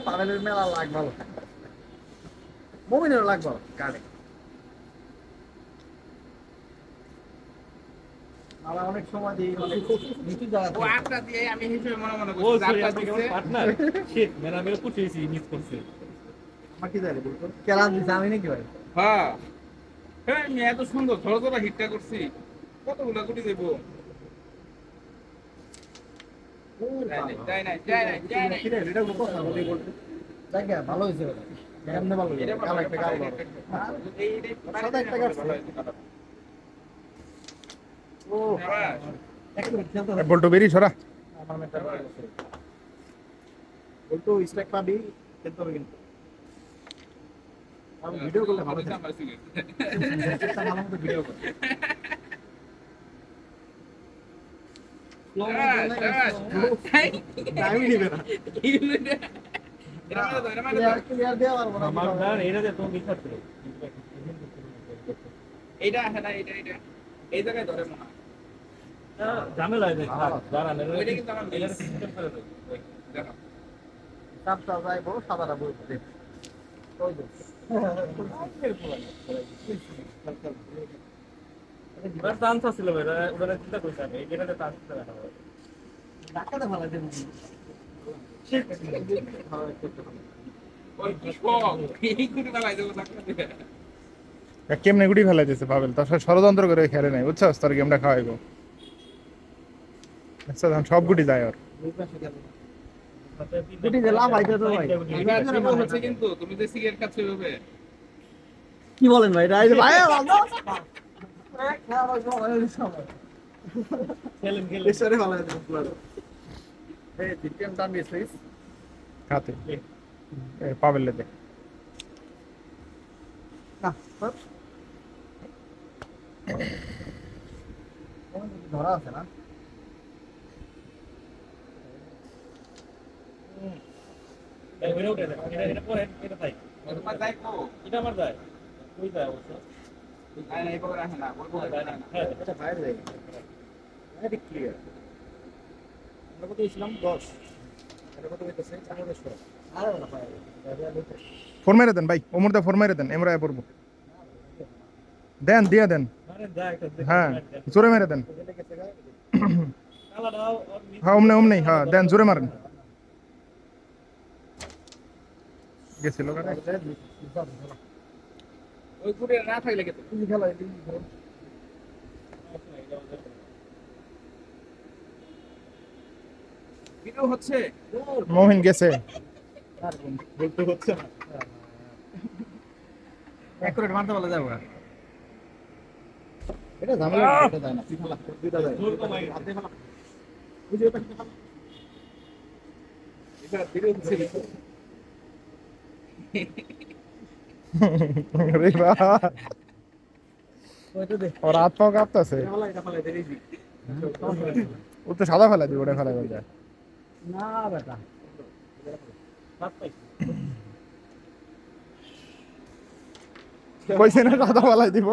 পাবেলের মেলা লাগ ভালো, মমিনেরও লাগ ভালো কার্ডে। অনেক সময় দিই, অনেক নিচু জায়গা ও আটটা দিয়ে আমি হিসেবে মনে মনে করছি আটটা দিছে পার্টনার শিট মেরা মেরে পুছিয়েছি মিস করছে। আমার কি জানি বলতো কেরাম দিছে আমি নাকি ভাই? হ্যাঁ হ্যাঁ আমি এত সুন্দর ধরো ধরো হিটটা করছি, কতগুলো গুটি দেব। ভালো হয়েছে ভালো একটা কাল বল্টু বেরি সরা বল্টু স্ট্রাইক পাবি, খেলতে হবে কিন্তু ভিডিও করলে ভালো থাকে, ভালো মতো ভিডিও করে টাইমই নিবে না। এইটা আসে না, এইটা এইটা এই জায়গায় ধরে মনে হয় ঝামেলা হয়ে যায়। ওইটা কিন্তু আমার চাপটা যাইবো সাদাটা বলতে চান্স আছিল ওরা চিন্তা করছে আমি এইটাতে চান্স দেখা হবে ডাক্তারটা ভালো দেন কেমনে গুটি ফেলাই দিয়েছে পাবেল, তার সাথে ষড়যন্ত্র করে খেলে নাই বুঝছস, তোর গেমটা খাওয়াইবো। আচ্ছা সব গুটি যায় ওর গুটি দিলাম ভাইটা তো ভাই এবার হচ্ছে কিন্তু তুমি যে সিগারেট খাচ্ছ এভাবে কি বলেন ভাই ভাই খেলেন খেলেন এসরে ভালো আছে পুরো এই দ্বিতীয় টান দিছিস খাতে পাবেল দে না ধরা আছে না ফোর মেরে দেন ভাই, ওমরদা ফোর মেরে দেন, এমরা পড়বো দেন দিয়ে দেন। হ্যাঁ জোরে মেরে দেন, হ্যাঁ অমনে অমনেই, হ্যাঁ দেন জোরে মারেন। গেছিল ওই কুড়ে না থাকলে কি খেলা ভিডিও হচ্ছে মহিন গেছে বলতে হচ্ছে না একুরেট মারতে বলা যাবে এটা ঝামেলা এটা যায় না ফেলা দুইটা যায় জোর কমাই হাতে ফেলা বুঝি ওটা ফেলা এটা ভিডিও হচ্ছে রে বাবা ওইটা দে ওর হাত পা কাঁপতেছে, এটা ফেলা দেরি ও তো সাদা ফেলা দিবে, ওটা ফেলা যায় না বেটা কইছে না সাদা ফেলাই দিব।